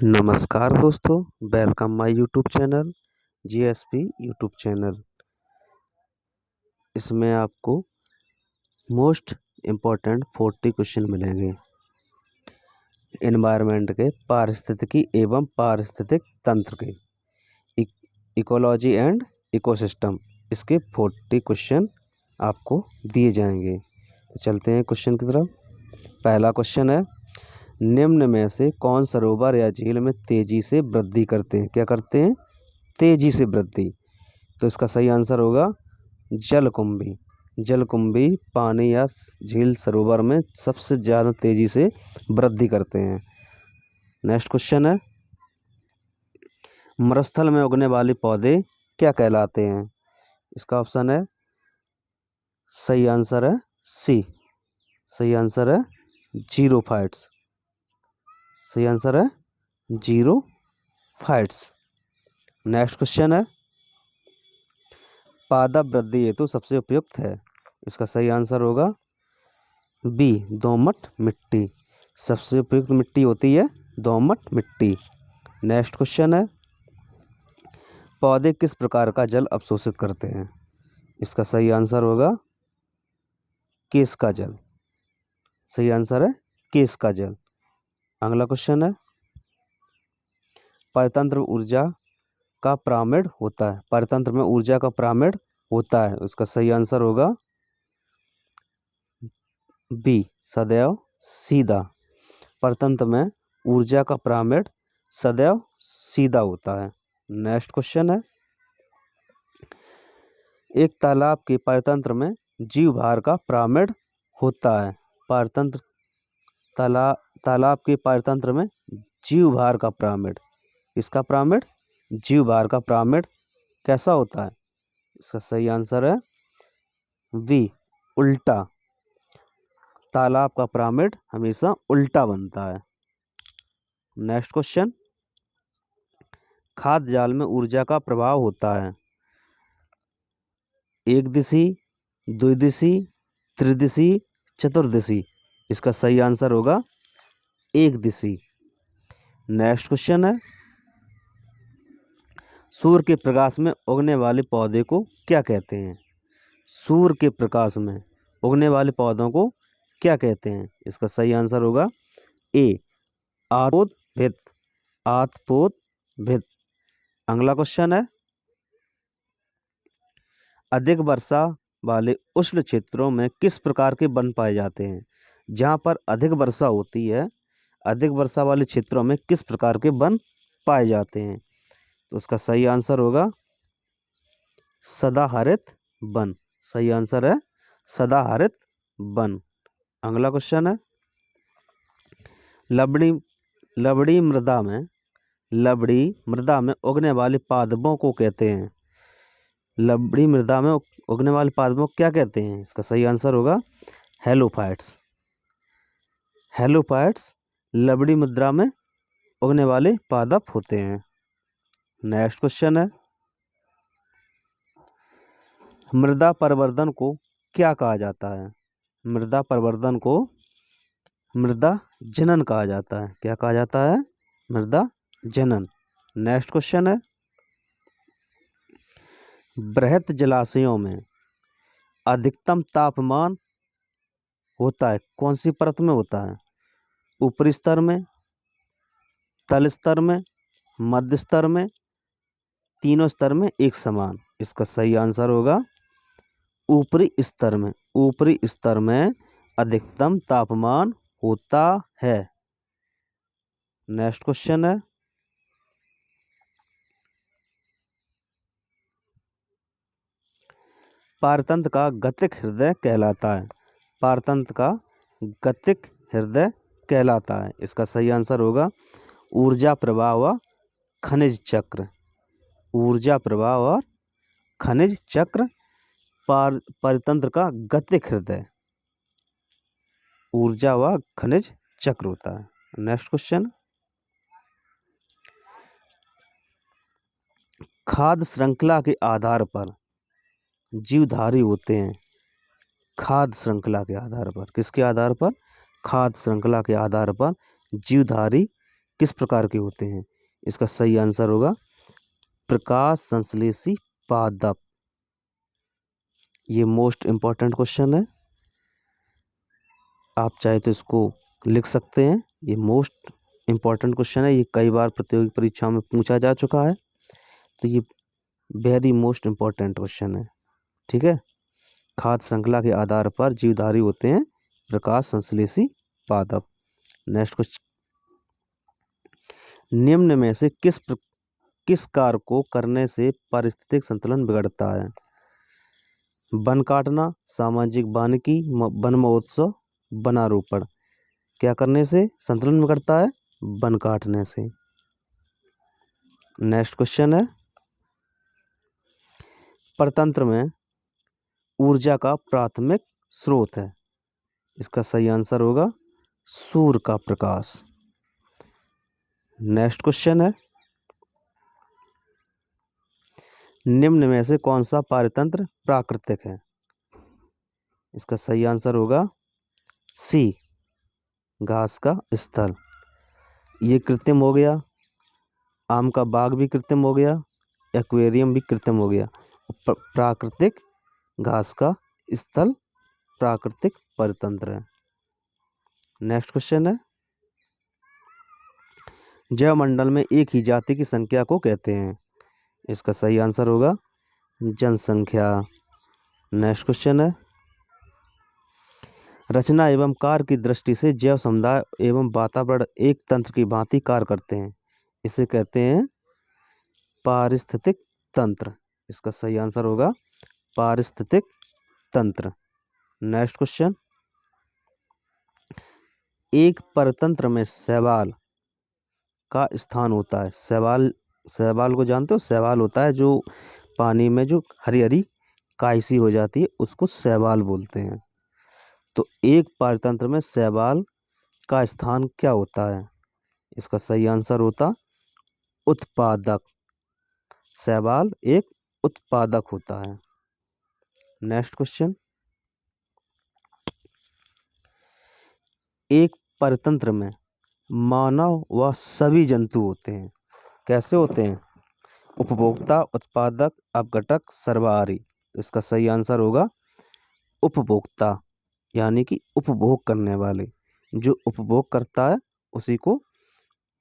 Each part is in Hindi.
नमस्कार दोस्तों, welcome my YouTube channel GSP YouTube channel. इसमें आपको मोस्ट इम्पोर्टेंट 40 क्वेश्चन मिलेंगे एनवायरनमेंट के, पारिस्थितिकी एवं पारिस्थितिक तंत्र के, इकोलॉजी एंड इकोसिस्टम। इसके 40 क्वेश्चन आपको दिए जाएंगे। तो चलते हैं क्वेश्चन की तरफ। पहला क्वेश्चन है, निम्न में से कौन सरोवर या झील में तेजी से वृद्धि करते हैं? क्या करते हैं? तेजी से वृद्धि। तो इसका सही आंसर होगा जलकुंभी। जलकुंभी पानी या झील सरोवर में सबसे ज़्यादा तेजी से वृद्धि करते हैं। नेक्स्ट क्वेश्चन है, मरुस्थल में उगने वाले पौधे क्या कहलाते हैं? इसका ऑप्शन है, सही आंसर है सी। सही आंसर है जीरोफाइट्स। सही आंसर है जीरोफाइट्स। नेक्स्ट क्वेश्चन है, पादप वृद्धि हेतु सबसे उपयुक्त है? इसका सही आंसर होगा बी, दोमट मिट्टी। सबसे उपयुक्त मिट्टी होती है दोमट मिट्टी। नेक्स्ट क्वेश्चन है, पौधे किस प्रकार का जल अवशोषित करते हैं? इसका सही आंसर होगा केश का जल। सही आंसर है केश का जल। अगला क्वेश्चन है, परितंत्र ऊर्जा का पिरामिड होता है? परितंत्र में ऊर्जा का पिरामिड होता है। उसका सही आंसर होगा बी, सदैव सीधा। परितंत्र में ऊर्जा का पिरामिड सदैव सीधा होता है। नेक्स्ट क्वेश्चन है, एक तालाब के परितंत्र में जीव भार का पिरामिड होता है। परितंत्र तालाब के परितंत्र में जीव भार का पिरामिड, इसका पिरामिड जीव भार का पिरामिड कैसा होता है? इसका सही आंसर है बी, उल्टा। तालाब का पिरामिड हमेशा उल्टा बनता है। नेक्स्ट क्वेश्चन, खाद्य जाल में ऊर्जा का प्रभाव होता है एक दिशी, द्विदिशी, त्रिदिशी, चतुर्दिशी। इसका सही आंसर होगा एक दिशी। नेक्स्ट क्वेश्चन है, सूर्य के प्रकाश में उगने वाले पौधे को क्या कहते हैं? सूर्य के प्रकाश में उगने वाले पौधों को क्या कहते हैं? इसका सही आंसर होगा ए, आपोदभित। आपोदभित। अगला क्वेश्चन है, अधिक वर्षा वाले उष्ण क्षेत्रों में किस प्रकार के वन पाए जाते हैं? जहाँ पर अधिक वर्षा होती है, अधिक वर्षा वाले क्षेत्रों में किस प्रकार के वन पाए जाते हैं? तो उसका सही आंसर होगा सदाहरित वन। सही आंसर है सदाहरित वन। अगला क्वेश्चन है, लवणी मृदा में उगने वाले पादपों को कहते हैं? लवणी मृदा में उगने वाले पादपों को क्या कहते हैं? इसका सही आंसर होगा हेलोफाइट्स। हेलोफाइट्स लवणी मृदा में उगने वाले पादप होते हैं। नेक्स्ट क्वेश्चन है, मृदा परिवर्तन को क्या कहा जाता है? मृदा परिवर्तन को मृदा जनन कहा जाता है। क्या कहा जाता है? मृदा जनन। नेक्स्ट क्वेश्चन है, बृहत जलाशयों में अधिकतम तापमान होता है कौन सी परत में होता है? ऊपरी स्तर में, तल स्तर में, मध्य स्तर में, तीनों स्तर में एक समान। इसका सही आंसर होगा ऊपरी स्तर में। ऊपरी स्तर में अधिकतम तापमान होता है। नेक्स्ट क्वेश्चन है, पारतंत्र का गतिक हृदय कहलाता है? पारतंत्र का गतिक हृदय कहलाता है। इसका सही आंसर होगा ऊर्जा प्रवाह व खनिज चक्र। ऊर्जा प्रवाह और खनिज चक्र पारतंत्र का गतिक हृदय ऊर्जा व खनिज चक्र होता है। नेक्स्ट क्वेश्चन, खाद्य श्रृंखला के आधार पर जीवधारी होते हैं। खाद्य श्रृंखला के आधार पर, किसके आधार पर? खाद्य श्रृंखला के आधार पर जीवधारी किस प्रकार के होते हैं? इसका सही आंसर होगा प्रकाश संश्लेषी पादप। ये मोस्ट इम्पॉर्टेंट क्वेश्चन है, आप चाहे तो इसको लिख सकते हैं। ये मोस्ट इम्पॉर्टेंट क्वेश्चन है, ये कई बार प्रतियोगी परीक्षाओं में पूछा जा चुका है, तो ये वेरी मोस्ट इम्पॉर्टेंट क्वेश्चन है। ठीक है, खाद्य श्रृंखला के आधार पर जीवधारी होते हैं प्रकाश संश्लेषी पादप। नेक्स्ट क्वेश्चन, निम्न में से किस कार्य को करने से पारिस्थितिक संतुलन बिगड़ता है? वन काटना, सामाजिक वानिकी, वन महोत्सव, वनारोपण। क्या करने से संतुलन बिगड़ता है? वन काटने से। नेक्स्ट क्वेश्चन है, परतंत्र में ऊर्जा का प्राथमिक स्रोत है। इसका सही आंसर होगा सूर्य का प्रकाश। नेक्स्ट क्वेश्चन है, निम्न में से कौन सा पारतंत्र प्राकृतिक है? इसका सही आंसर होगा सी, घास का स्थल। ये कृत्रिम हो गया, आम का बाग भी कृत्रिम हो गया, एक्वेरियम भी कृत्रिम हो गया। प्राकृतिक घास का स्थल प्राकृतिक परतंत्र है। नेक्स्ट क्वेश्चन है, जैवमंडल में एक ही जाति की संख्या को कहते हैं। इसका सही आंसर होगा जनसंख्या। नेक्स्ट क्वेश्चन है, रचना एवं कार्य की दृष्टि से जैव समुदाय एवं वातावरण एक तंत्र की भांति कार्य करते हैं। इसे कहते हैं पारिस्थितिक तंत्र। इसका सही आंसर होगा पारिस्थितिक तंत्र। नेक्स्ट क्वेश्चन, एक परतंत्र में शैवाल का स्थान होता है। शैवाल को जानते हो? शैवाल होता है जो पानी में जो हरी हरी काई हो जाती है, उसको शैवाल बोलते हैं। तो एक पारतंत्र में शैवाल का स्थान क्या होता है? इसका सही आंसर होता उत्पादक। शैवाल एक उत्पादक होता है। नेक्स्ट क्वेश्चन, एक परतंत्र में मानव व सभी जंतु होते हैं। कैसे होते हैं? उपभोक्ता, उत्पादक, अपघटक, सर्वहारी। तो इसका सही आंसर होगा उपभोक्ता, यानी कि उपभोग करने वाले। जो उपभोग करता है उसी को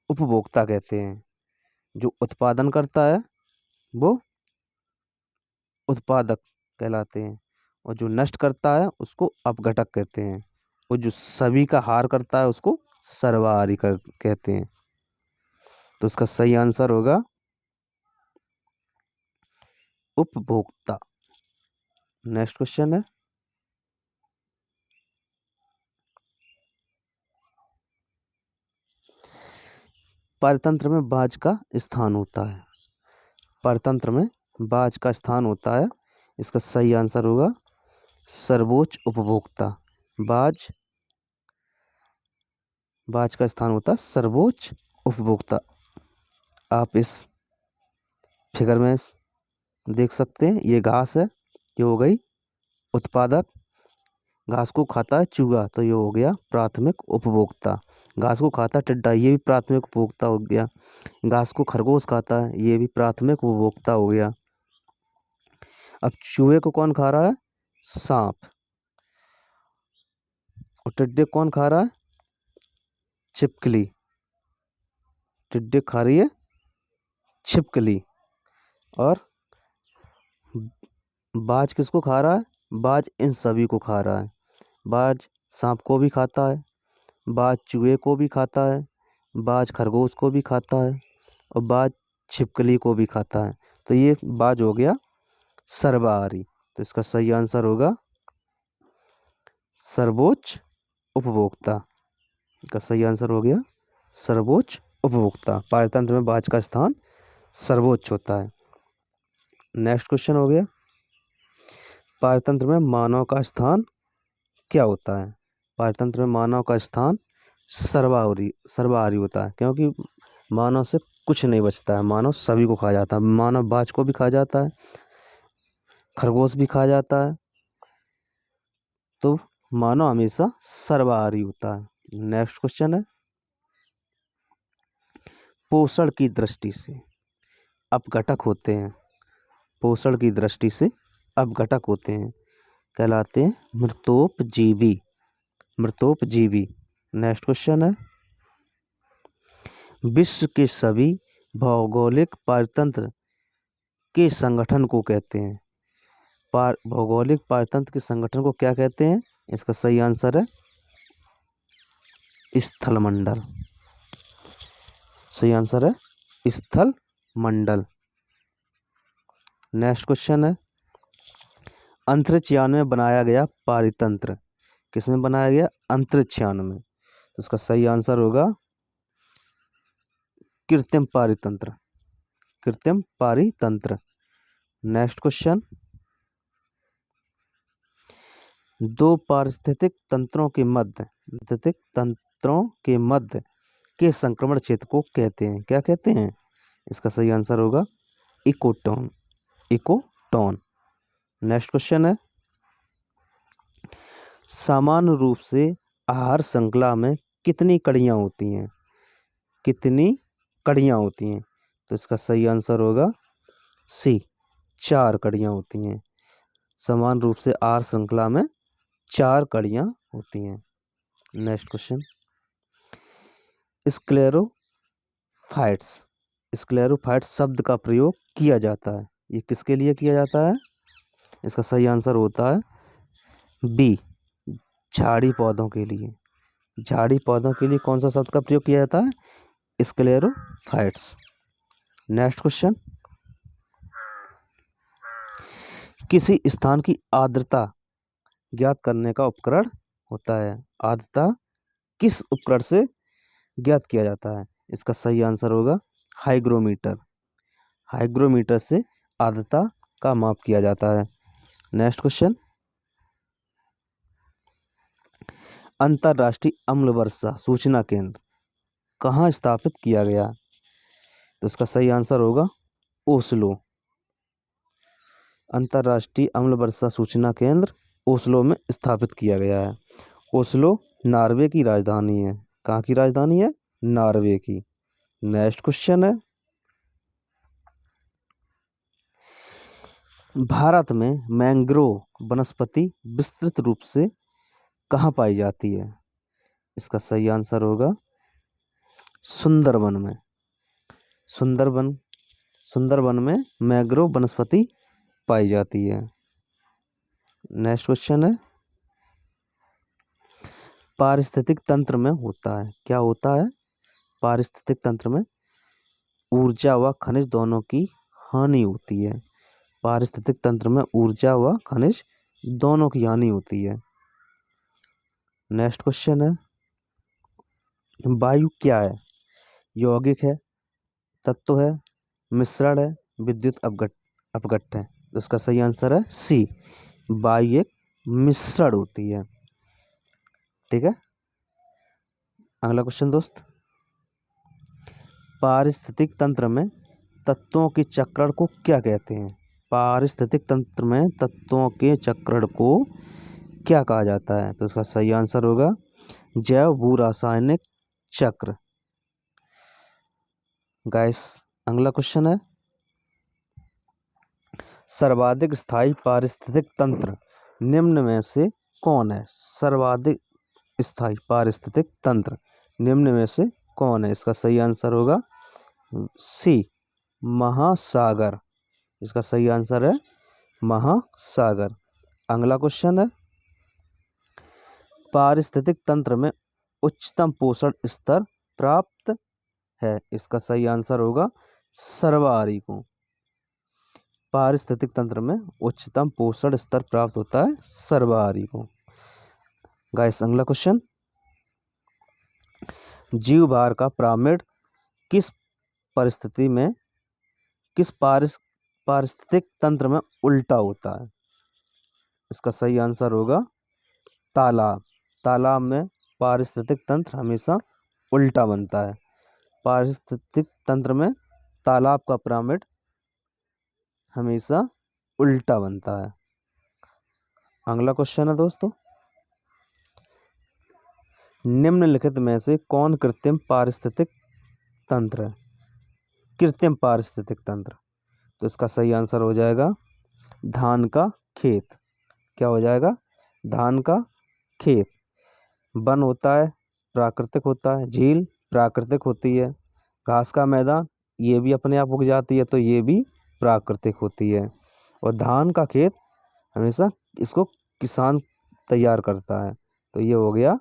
उपभोक्ता कहते हैं। जो उत्पादन करता है वो उत्पादक कहलाते हैं, और जो नष्ट करता है उसको अपघटक कहते हैं, और जो सभी का हार करता है उसको सर्वहारी कहते हैं। तो इसका सही आंसर होगा उपभोक्ता। नेक्स्ट क्वेश्चन है, परतंत्र में बाज का स्थान होता है। परतंत्र में बाज का स्थान होता है। इसका सही आंसर होगा सर्वोच्च उपभोक्ता। बाज का स्थान होता है सर्वोच्च उपभोक्ता। आप इस फिगर में देख सकते हैं, ये घास है, ये हो गई उत्पादक। घास को खाता है चूहा, तो ये हो गया प्राथमिक उपभोक्ता। घास को खाता है टिड्डा, ये भी प्राथमिक उपभोक्ता हो गया। घास को खरगोश खाता है, ये भी प्राथमिक उपभोक्ता हो गया। अब चूहे को कौन खा रहा है? सांप। और टिड्डे कौन खा रहा है? छिपकली। टिड्डे खा रही है छिपकली। और बाज किसको खा रहा है? बाज इन सभी को खा रहा है। बाज सांप को भी खाता है, बाज चूहे को भी खाता है, बाज खरगोश को भी खाता है, और बाज छिपकली को भी खाता है। तो ये बाज हो गया सर्वहारी। तो इसका सही आंसर होगा सर्वोच्च उपभोक्ता। इसका सही आंसर हो गया सर्वोच्च उपभोक्ता। पारतंत्र में बाज का स्थान सर्वोच्च होता है। नेक्स्ट क्वेश्चन हो गया, पारतंत्र में मानव का स्थान क्या होता है? पारतंत्र में मानव का स्थान सर्वहारी होता है, क्योंकि मानव से कुछ नहीं बचता है। मानव सभी को खा जाता है। मानव बाज को भी खा जाता है, खरगोश भी खा जाता है। तो मानव हमेशा सर्वहारी होता है। नेक्स्ट क्वेश्चन है, पोषण की दृष्टि से अपघटक होते हैं, पोषण की दृष्टि से अपघटक होते हैं, कहलाते हैं मृतोपजीवी, मृतोपजीवी। नेक्स्ट क्वेश्चन है, विश्व के सभी भौगोलिक पारतंत्र के संगठन को कहते हैं, भौगोलिक पारतंत्र के संगठन को क्या कहते हैं? इसका सही आंसर है स्थल मंडल। सही आंसर है स्थल मंडल। नेक्स्ट क्वेश्चन है, अंतरिक्ष यान में बनाया गया पारितंत्र, किसमें बनाया गया? अंतरिक्ष यान में। तो इसका सही आंसर होगा कृत्रिम पारितंत्र, कृत्रिम पारितंत्र। नेक्स्ट क्वेश्चन, दो पारिस्थितिक तंत्रों के मध्य, पारिस्थितिक तंत्रों के मध्य के संक्रमण क्षेत्र को कहते हैं, क्या कहते हैं? इसका सही आंसर होगा इकोटोन, इकोटोन। नेक्स्ट क्वेश्चन है, सामान्य रूप से आहार श्रृंखला में कितनी कड़ियाँ होती हैं? कितनी कड़ियाँ होती हैं? तो इसका सही आंसर होगा सी, 4 कड़ियाँ होती हैं। समान रूप से आहार श्रृंखला में 4 कड़ियाँ होती हैं। नेक्स्ट क्वेश्चन, स्क्लेरोफाइट्स, स्क्लेरोफाइट्स शब्द का प्रयोग किया जाता है, ये किसके लिए किया जाता है? इसका सही आंसर होता है बी, झाड़ी पौधों के लिए। झाड़ी पौधों के लिए कौन सा शब्द का प्रयोग किया जाता है? स्क्लेरोफाइट्स। नेक्स्ट क्वेश्चन, किसी स्थान की आर्द्रता ज्ञात करने का उपकरण होता है, आर्द्रता किस उपकरण से ज्ञात किया जाता है? इसका सही आंसर होगा हाइग्रोमीटर, हाइग्रोमीटर से आर्द्रता का माप किया जाता है। नेक्स्ट क्वेश्चन, अंतर्राष्ट्रीय अम्ल वर्षा सूचना केंद्र कहाँ स्थापित किया गया? तो इसका सही आंसर होगा ओस्लो। अंतर्राष्ट्रीय अम्ल वर्षा सूचना केंद्र ओस्लो में स्थापित किया गया है। ओस्लो नॉर्वे की राजधानी है। कहाँ की राजधानी है? नॉर्वे की। नेक्स्ट क्वेश्चन है, भारत में मैंग्रोव वनस्पति विस्तृत रूप से कहाँ पाई जाती है? इसका सही आंसर होगा सुंदरबन में। सुंदरबन में मैंग्रोव वनस्पति पाई जाती है। नेक्स्ट क्वेश्चन है, पारिस्थितिक तंत्र में होता है, क्या होता है? पारिस्थितिक तंत्र में ऊर्जा व खनिज दोनों की हानि होती है। पारिस्थितिक तंत्र में ऊर्जा व खनिज दोनों की हानि होती है। नेक्स्ट क्वेश्चन है, वायु क्या है? यौगिक है, तत्व है, मिश्रण है, विद्युत अपघट्ट है। उसका सही आंसर है सी, वायु एक मिश्रण होती है। ठीक है, अगला क्वेश्चन दोस्त, पारिस्थितिक तंत्र में तत्वों के चक्रण को क्या कहते हैं? पारिस्थितिक तंत्र में तत्वों के चक्रण को क्या कहा जाता है? तो इसका सही आंसर होगा जैव भू रासायनिक चक्र। गाइस, अगला क्वेश्चन है, सर्वाधिक स्थायी पारिस्थितिक तंत्र निम्न में से कौन है? सर्वाधिक स्थायी पारिस्थितिक तंत्र निम्न में से कौन है? इसका सही आंसर होगा सी, महासागर। इसका सही आंसर है महासागर। अगला क्वेश्चन है, पारिस्थितिक तंत्र में उच्चतम पोषण स्तर प्राप्त है। इसका सही आंसर होगा सर्वाहारी। पारिस्थितिक तंत्र में उच्चतम पोषण स्तर प्राप्त होता है सर्वाहारी। गाइस, अगला क्वेश्चन, जीव भार का पिरामिड किस परिस्थिति में, किस पारिस्थितिक तंत्र में उल्टा होता है? इसका सही आंसर होगा तालाब। तालाब में पारिस्थितिक तंत्र हमेशा उल्टा बनता है। पारिस्थितिक तंत्र में तालाब का पिरामिड हमेशा उल्टा बनता है। अगला क्वेश्चन है दोस्तों, निम्नलिखित में से कौन कृत्रिम पारिस्थितिक तंत्र है? कृत्रिम पारिस्थितिक तंत्र। तो इसका सही आंसर हो जाएगा धान का खेत। क्या हो जाएगा? धान का खेत। वन होता है, प्राकृतिक होता है। झील प्राकृतिक होती है। घास का मैदान ये भी अपने आप उग जाती है, तो ये भी प्राकृतिक होती है। और धान का खेत हमेशा इसको किसान तैयार करता है, तो ये हो गया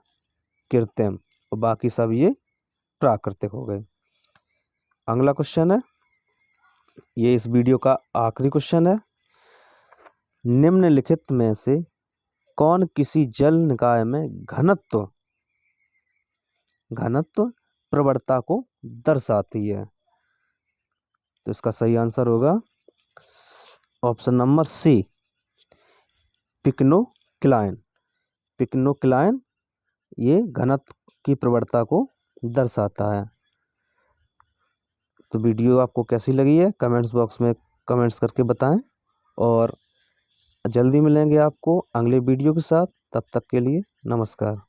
कृत्रिम, और बाकी सब ये प्राकृतिक हो गए। अगला क्वेश्चन है, ये इस वीडियो का आखिरी क्वेश्चन है। निम्नलिखित में से कौन किसी जल निकाय में घनत्व प्रवणता को दर्शाती है? तो इसका सही आंसर होगा option number C, pycnocline. Pycnocline ये घनत्व की प्रवणता को दर्शाता है। तो वीडियो आपको कैसी लगी है कमेंट्स बॉक्स में कमेंट्स करके बताएं, और जल्दी मिलेंगे आपको अगले वीडियो के साथ। तब तक के लिए नमस्कार।